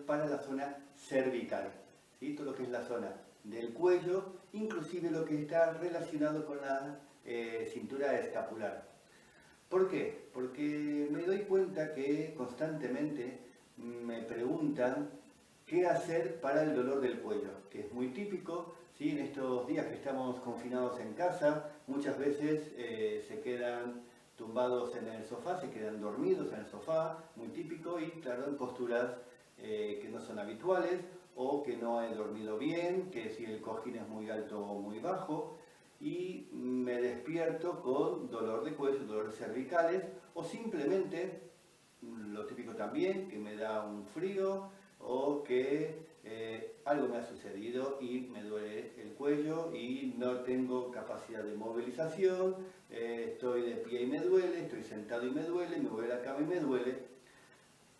para la zona cervical, ¿sí? Todo lo que es la zona del cuello, inclusive lo que está relacionado con la cintura escapular. ¿Por qué? Porque me doy cuenta que constantemente me preguntan qué hacer para el dolor del cuello, que es muy típico, ¿sí? En estos días que estamos confinados en casa, muchas veces se quedan tumbados en el sofá, se quedan dormidos en el sofá, muy típico, y claro, en posturas que no son habituales, o que no he dormido bien, que si el cojín es muy alto o muy bajo, y me despierto con dolor de cuello, dolores cervicales, o simplemente, lo típico también, que me da un frío, o que algo me ha sucedido y me duele el cuello y no tengo capacidad de movilización, estoy de pie y me duele, estoy sentado y me duele, me voy a la cama y me duele.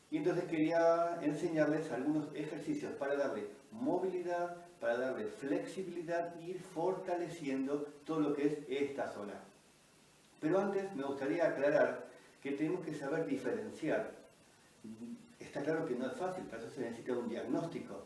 Y entonces quería enseñarles algunos ejercicios para darle movilidad, para darle flexibilidad y ir fortaleciendo todo lo que es esta zona. Pero antes me gustaría aclarar que tenemos que saber diferenciar. Está claro que no es fácil, para eso se necesita un diagnóstico.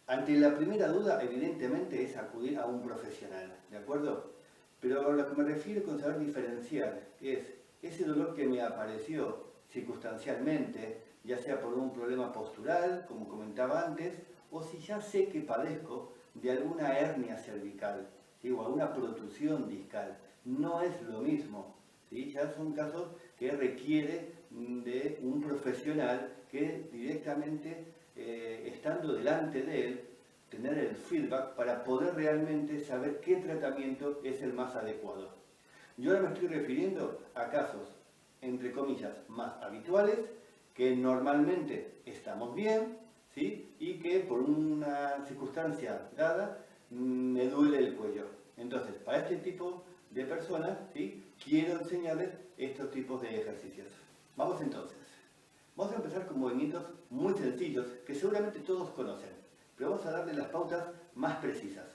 Ante la primera duda, evidentemente, es acudir a un profesional, ¿de acuerdo? Pero a lo que me refiero con saber diferenciar es ese dolor que me apareció circunstancialmente, ya sea por un problema postural, como comentaba antes, o si ya sé que padezco de alguna hernia cervical, ¿sí? O alguna protrusión discal. No es lo mismo, ¿sí? Ya son casos que requiere de un profesional que directamente, estando delante de él, tener el feedback para poder realmente saber qué tratamiento es el más adecuado. Yo ahora me estoy refiriendo a casos, entre comillas, más habituales, que normalmente estamos bien, ¿sí? Y que por una circunstancia dada me duele el cuello. Entonces, para este tipo de personas, ¿sí? Quiero enseñarles estos tipos de ejercicios. Vamos entonces. Vamos a empezar con movimientos muy sencillos que seguramente todos conocen, pero vamos a darle las pautas más precisas.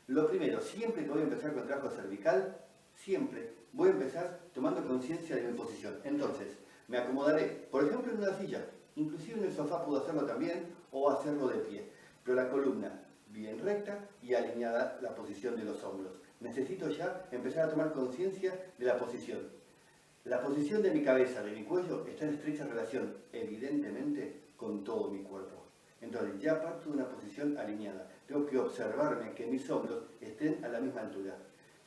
Lo primero, siempre que voy a empezar con trabajo cervical, siempre voy a empezar tomando conciencia de mi posición. Entonces, me acomodaré, por ejemplo, en una silla, inclusive en el sofá puedo hacerlo también, o hacerlo de pie, pero la columna bien recta y alineada la posición de los hombros. Necesito ya empezar a tomar conciencia de la posición. La posición de mi cabeza, de mi cuello, está en estrecha relación, evidentemente, con todo mi cuerpo. Entonces, ya parto de una posición alineada. Tengo que observarme que mis hombros estén a la misma altura.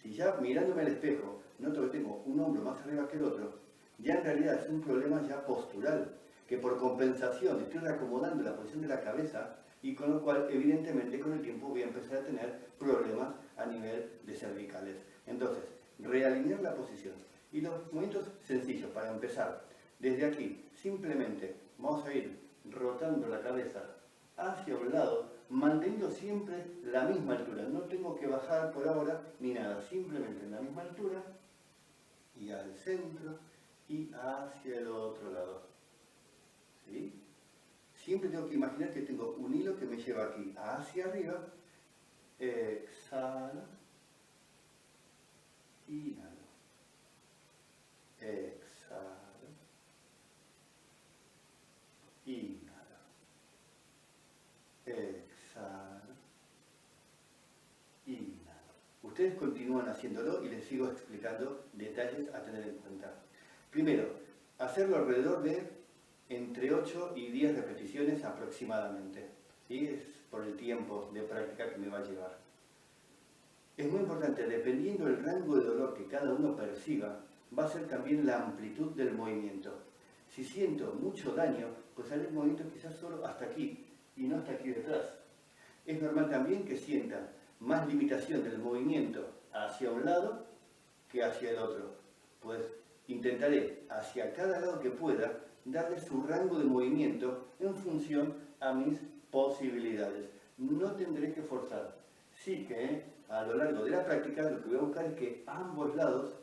Si ya mirándome al espejo noto que tengo un hombro más arriba que el otro, ya en realidad es un problema ya postural, que por compensación estoy reacomodando la posición de la cabeza y con lo cual, evidentemente, con el tiempo voy a empezar a tener problemas a nivel de cervicales. Entonces, realinear la posición. Y los movimientos sencillos para empezar. Desde aquí, simplemente vamos a ir rotando la cabeza hacia un lado, manteniendo siempre la misma altura. No tengo que bajar por ahora ni nada, simplemente en la misma altura y al centro y hacia el otro lado. ¿Sí? Siempre tengo que imaginar que tengo un hilo que me lleva aquí hacia arriba, exhala, inhala. Exhala. Inhala. Exhala. Inhala. Ustedes continúan haciéndolo y les sigo explicando detalles a tener en cuenta. Primero, hacerlo alrededor de entre 8 y 10 repeticiones aproximadamente. ¿Sí? Es por el tiempo de práctica que me va a llevar. Es muy importante, dependiendo del rango de dolor que cada uno perciba, va a ser también la amplitud del movimiento. Si siento mucho daño, pues haré el movimiento quizás solo hasta aquí y no hasta aquí detrás. Es normal también que sienta más limitación del movimiento hacia un lado que hacia el otro. Pues intentaré hacia cada lado que pueda darle su rango de movimiento en función a mis posibilidades. No tendré que forzar. Sí que a lo largo de la práctica lo que voy a buscar es que ambos lados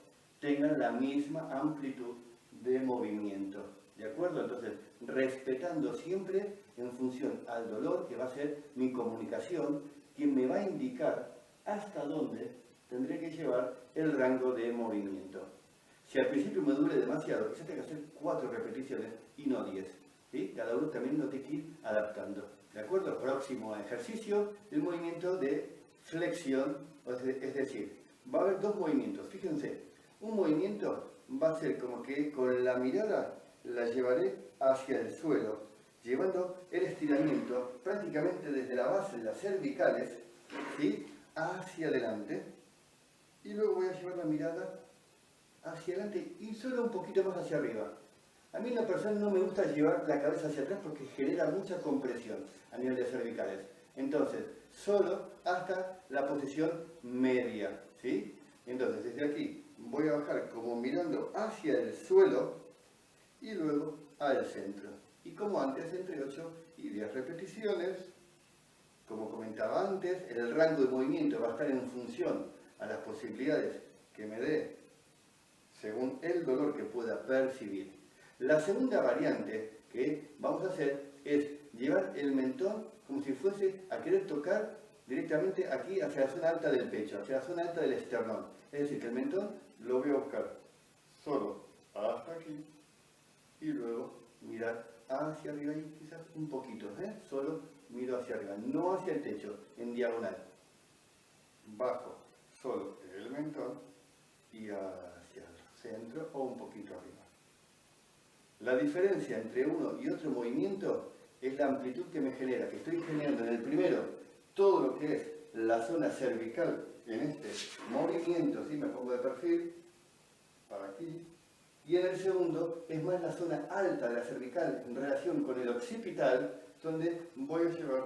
tengan la misma amplitud de movimiento. ¿De acuerdo? Entonces, respetando siempre en función al dolor, que va a ser mi comunicación, quien me va a indicar hasta dónde tendré que llevar el rango de movimiento. Si al principio me duele demasiado, quizás tenga que hacer 4 repeticiones y no 10. ¿sí? Cada uno también lo tiene que ir adaptando. ¿De acuerdo? Próximo ejercicio, el movimiento de flexión, es decir, va a haber dos movimientos. Fíjense, un movimiento va a ser como que con la mirada la llevaré hacia el suelo, llevando el estiramiento prácticamente desde la base de las cervicales, ¿sí?, hacia adelante, y luego voy a llevar la mirada hacia adelante y solo un poquito más hacia arriba. A mí en la persona no me gusta llevar la cabeza hacia atrás porque genera mucha compresión a nivel de cervicales. Entonces, solo hasta la posición media, ¿sí? Entonces, desde aquí voy a bajar como mirando hacia el suelo y luego al centro. Y como antes, entre 8 y 10 repeticiones. Como comentaba antes, el rango de movimiento va a estar en función a las posibilidades que me dé según el dolor que pueda percibir. La segunda variante que vamos a hacer es llevar el mentón como si fuese a querer tocar directamente aquí hacia la zona alta del pecho, hacia la zona alta del esternón. Es decir, que el mentón lo voy a buscar solo hasta aquí y luego mirar hacia arriba y quizás un poquito, solo miro hacia arriba, no hacia el techo, en diagonal. Bajo solo el mentón y hacia el centro o un poquito arriba. La diferencia entre uno y otro movimiento es la amplitud que me genera, que estoy generando en el primero todo lo que es la zona cervical en este movimiento, ¿sí? Me pongo de perfil para aquí, y en el segundo es más la zona alta de la cervical en relación con el occipital, donde voy a llevar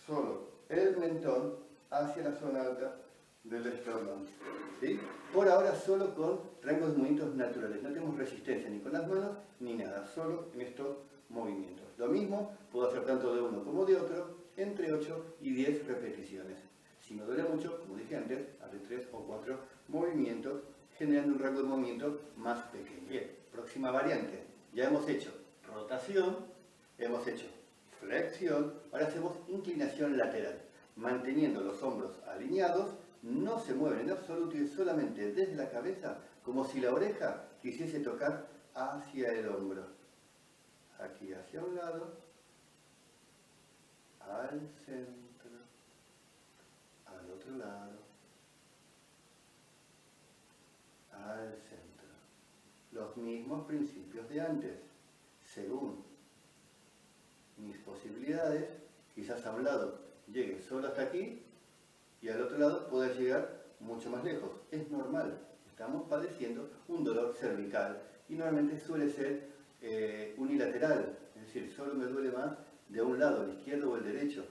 solo el mentón hacia la zona alta del esternón, ¿sí? Por ahora solo con rangos de movimientos naturales, no tenemos resistencia ni con las manos ni nada, solo en estos movimientos. Lo mismo puedo hacer tanto de uno como de otro, entre 8 y 10 repeticiones. Si me duele mucho, como dije antes, haré 3 o 4 movimientos, generando un rango de movimiento más pequeño. Bien, próxima variante. Ya hemos hecho rotación, hemos hecho flexión, ahora hacemos inclinación lateral, manteniendo los hombros alineados, no se mueven en absoluto y solamente desde la cabeza, como si la oreja quisiese tocar hacia el hombro. Aquí hacia un lado, al centro, al otro lado, al centro. Los mismos principios de antes, según mis posibilidades, quizás a un lado llegue solo hasta aquí y al otro lado pueda llegar mucho más lejos. Es normal, estamos padeciendo un dolor cervical y normalmente suele ser unilateral, es decir, solo me duele más de un lado, el izquierdo o el derecho.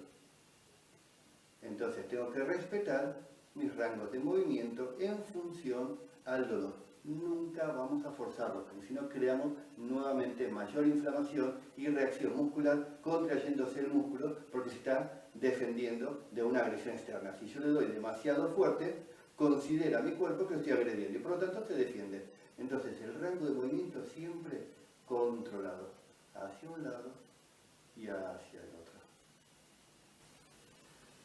Entonces tengo que respetar mis rangos de movimiento en función al dolor. Nunca vamos a forzarlo, porque si no creamos nuevamente mayor inflamación y reacción muscular contrayéndose el músculo porque se está defendiendo de una agresión externa. Si yo le doy demasiado fuerte, considera mi cuerpo que lo estoy agrediendo y por lo tanto se defiende. Entonces el rango de movimiento siempre controlado, hacia un lado y hacia el otro.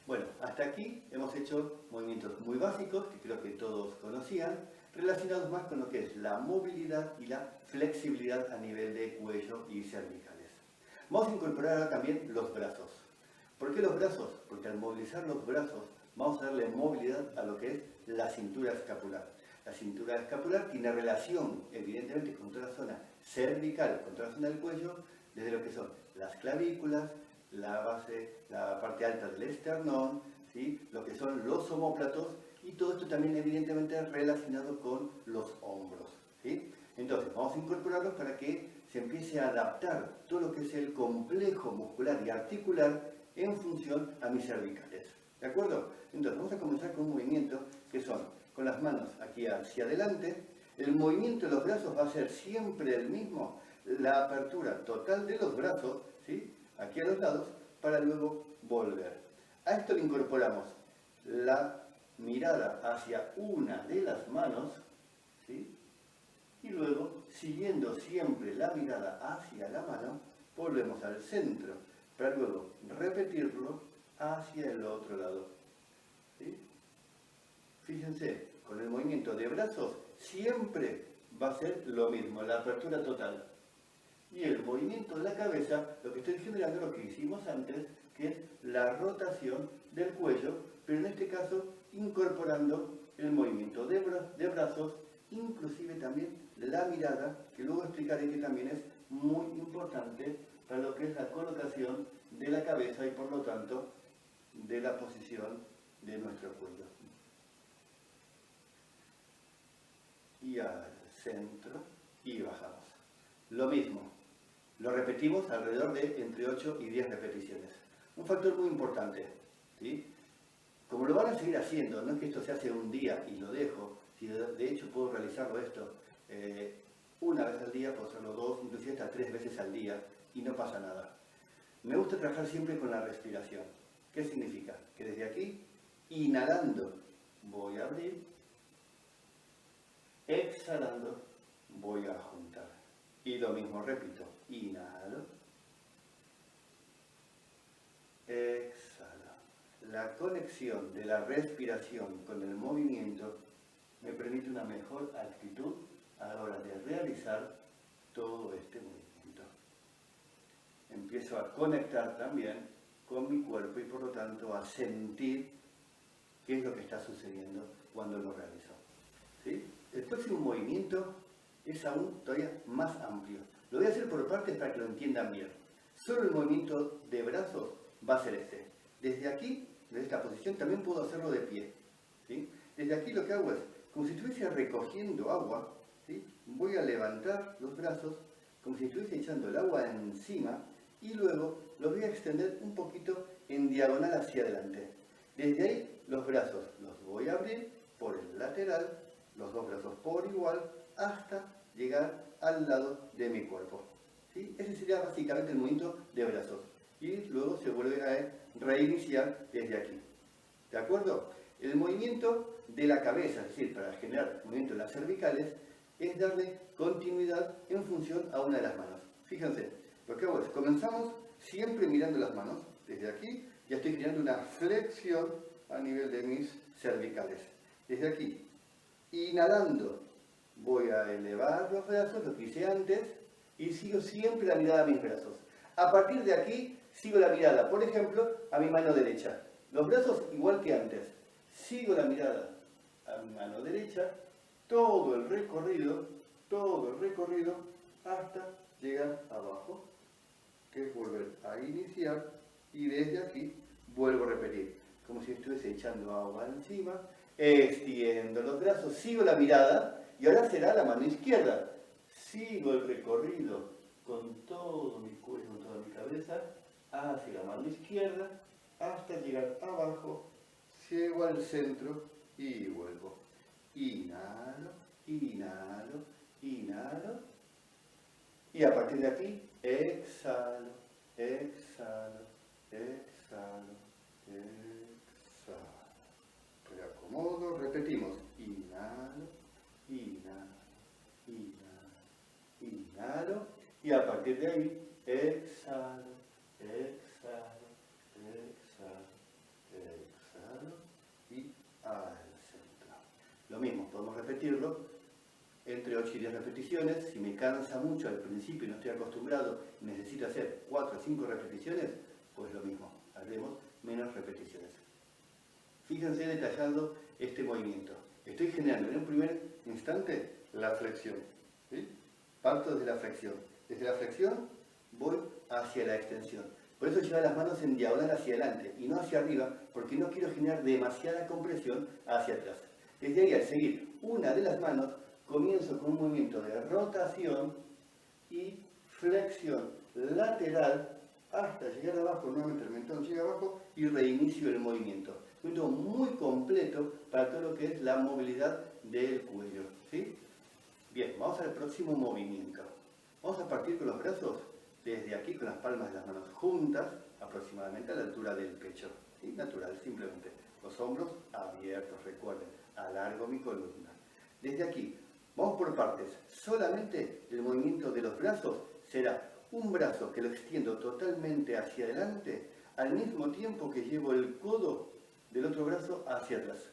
Bueno, hasta aquí hemos hecho movimientos muy básicos, que creo que todos conocían, relacionados más con lo que es la movilidad y la flexibilidad a nivel de cuello y cervicales. Vamos a incorporar ahora también los brazos. ¿Por qué los brazos? Porque al movilizar los brazos vamos a darle movilidad a lo que es la cintura escapular. La cintura escapular tiene relación, evidentemente, con toda la zona cervical, con toda la zona del cuello, desde lo que son las clavículas, la base, la parte alta del esternón, ¿sí?, lo que son los omóplatos, y todo esto también evidentemente relacionado con los hombros, ¿sí? Entonces vamos a incorporarlos para que se empiece a adaptar todo lo que es el complejo muscular y articular en función a mis cervicales, ¿de acuerdo? Entonces vamos a comenzar con un movimiento que son con las manos aquí hacia adelante. El movimiento de los brazos va a ser siempre el mismo, la apertura total de los brazos, ¿sí?, aquí a los lados, para luego volver. A esto le incorporamos la mirada hacia una de las manos, ¿sí?, y luego, siguiendo siempre la mirada hacia la mano, volvemos al centro, para luego repetirlo hacia el otro lado, ¿sí? Fíjense, con el movimiento de brazos siempre va a ser lo mismo, la apertura total. Y el movimiento de la cabeza, lo que estoy generando es lo que hicimos antes, que es la rotación del cuello, pero en este caso incorporando el movimiento de brazos, inclusive también la mirada, que luego explicaré que también es muy importante para lo que es la colocación de la cabeza y por lo tanto de la posición de nuestro cuello. Y al centro y bajamos. Lo mismo, lo repetimos alrededor de entre 8 y 10 repeticiones. Un factor muy importante, ¿sí? Como lo van a seguir haciendo, no es que esto se hace un día y lo dejo, si de hecho puedo realizarlo esto una vez al día, puedo hacerlo 2, inclusive hasta 3 veces al día y no pasa nada. Me gusta trabajar siempre con la respiración. ¿Qué significa? Que desde aquí, inhalando, voy a abrir, exhalando, voy a juntar. Y lo mismo repito, inhalo, exhalo. La conexión de la respiración con el movimiento me permite una mejor actitud a la hora de realizar todo este movimiento. Empiezo a conectar también con mi cuerpo y por lo tanto a sentir qué es lo que está sucediendo cuando lo realizo. ¿Sí? El próximo movimiento es aún todavía más amplio. Lo voy a hacer por partes para que lo entiendan bien. Solo el movimiento de brazos va a ser este. Desde aquí, desde esta posición, también puedo hacerlo de pie. ¿Sí? Desde aquí lo que hago es, como si estuviese recogiendo agua, ¿sí? Voy a levantar los brazos como si estuviese echando el agua encima y luego los voy a extender un poquito en diagonal hacia adelante. Desde ahí los brazos los voy a abrir por el lateral, los dos brazos por igual, hasta llegar al lado de mi cuerpo. ¿Sí? Ese sería básicamente el movimiento de brazos. Y luego se vuelve a reiniciar desde aquí. ¿De acuerdo? El movimiento de la cabeza, es decir, para generar movimiento en las cervicales, es darle continuidad en función a una de las manos. Fíjense, lo que hago es, comenzamos siempre mirando las manos. Desde aquí ya estoy generando una flexión a nivel de mis cervicales. Desde aquí, inhalando, voy a elevar los brazos, lo que hice antes, y sigo siempre la mirada a mis brazos. A partir de aquí, sigo la mirada, por ejemplo, a mi mano derecha. Los brazos igual que antes. Sigo la mirada a mi mano derecha, todo el recorrido hasta llegar abajo, que es volver a iniciar, y desde aquí vuelvo a repetir, como si estuviese echando agua encima, extiendo los brazos, sigo la mirada, y ahora será la mano izquierda. Sigo el recorrido con todo mi cuello, con toda mi cabeza, hacia la mano izquierda, hasta llegar abajo, llego al centro y vuelvo. Inhalo, inhalo, inhalo. Y a partir de aquí, exhalo, exhalo, exhalo, exhalo. Reacomodo, repetimos. Inhalo, inhalo, inhalo, inhalo. Y a partir de ahí, exhalo, exhalo, exhalo, exhalo. Y al centro. Lo mismo, podemos repetirlo entre 8 y 10 repeticiones. Si me cansa mucho al principio y no estoy acostumbrado, necesito hacer 4 o 5 repeticiones, pues lo mismo, haremos menos repeticiones. Fíjense detallando este movimiento. Estoy generando en un primer instante la flexión. ¿Sí? Parto desde la flexión. Desde la flexión voy hacia la extensión. Por eso llevo las manos en diagonal hacia adelante y no hacia arriba, porque no quiero generar demasiada compresión hacia atrás. Desde ahí, al seguir una de las manos, comienzo con un movimiento de rotación y flexión lateral hasta llegar abajo, nuevamente el mentón llega abajo y reinicio el movimiento. Un movimiento muy completo para todo lo que es la movilidad del cuello. ¿Sí? Bien, vamos al próximo movimiento. Vamos a partir con los brazos desde aquí, con las palmas de las manos juntas, aproximadamente a la altura del pecho. ¿Sí? Natural, simplemente. Los hombros abiertos, recuerden, alargo mi columna. Desde aquí, vamos por partes. Solamente el movimiento de los brazos será un brazo que lo extiendo totalmente hacia adelante, al mismo tiempo que llevo el codo del otro brazo hacia atrás.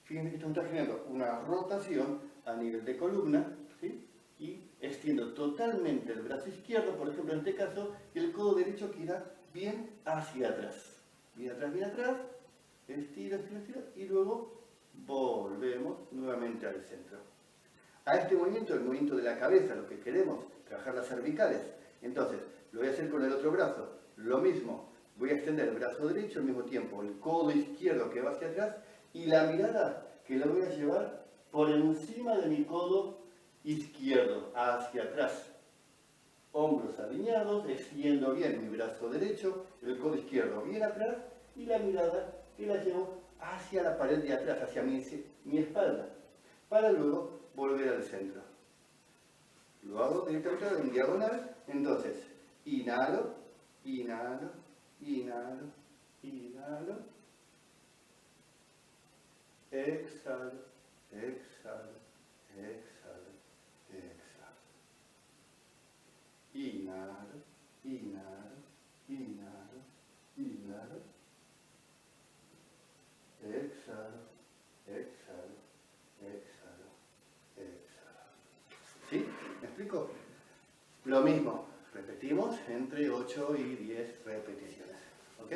Fíjense que esto está generando una rotación a nivel de columna, ¿sí? Y extiendo totalmente el brazo izquierdo, por ejemplo en este caso, y el codo derecho queda bien hacia atrás. Bien atrás, estiro, estiro, estiro, y luego volvemos nuevamente al centro. A este movimiento, el movimiento de la cabeza, lo que queremos, trabajar las cervicales. Entonces, lo voy a hacer con el otro brazo. Lo mismo, voy a extender el brazo derecho al mismo tiempo, el codo izquierdo que va hacia atrás, y la mirada que la voy a llevar por encima de mi codo izquierdo, hacia atrás. Hombros alineados, extiendo bien mi brazo derecho, el codo izquierdo bien atrás, y la mirada que la llevo hacia la pared de atrás, hacia mi espalda, para luego volver al centro. Lo hago directamente en diagonal, entonces, inhalo, inhalo, inhalo, inhalo, exhalo, exhalo, exhalo, exhalo. Inhalo, inhalo, inhalo, inhalo, exhalo, exhalo, exhalo, exhalo. ¿Sí? ¿Me explico? Lo mismo, repetimos entre 8 y 10 repeticiones. ¿Ok?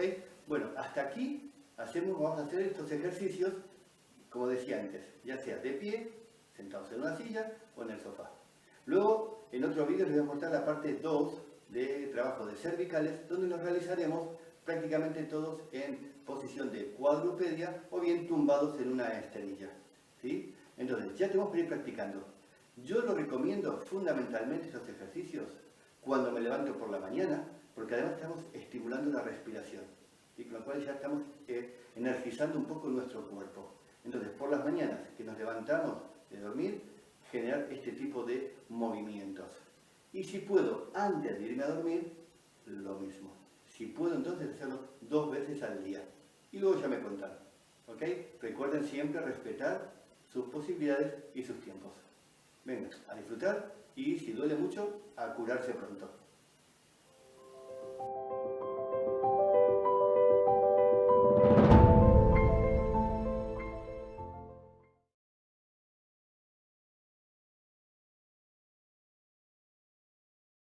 Bueno, hasta aquí vamos a hacer estos ejercicios, como decía antes, ya sea de pie, sentados en una silla o en el sofá. Luego, en otro vídeo les voy a mostrar la parte 2 de trabajo de cervicales, donde los realizaremos prácticamente todos en posición de cuadrupedia o bien tumbados en una esterilla. ¿Sí? Entonces, ya tenemos que ir practicando. Yo lo recomiendo fundamentalmente estos ejercicios cuando me levanto por la mañana, porque además estamos estimulando la respiración, y con lo cual ya estamos energizando un poco nuestro cuerpo. Entonces, por las mañanas que nos levantamos de dormir, generar este tipo de movimientos. Y si puedo, antes de irme a dormir, lo mismo. Si puedo, entonces hacerlo 2 veces al día. Y luego ya me contarán. ¿Ok? Recuerden siempre respetar sus posibilidades y sus tiempos. Venga, a disfrutar y si duele mucho, a curarse pronto.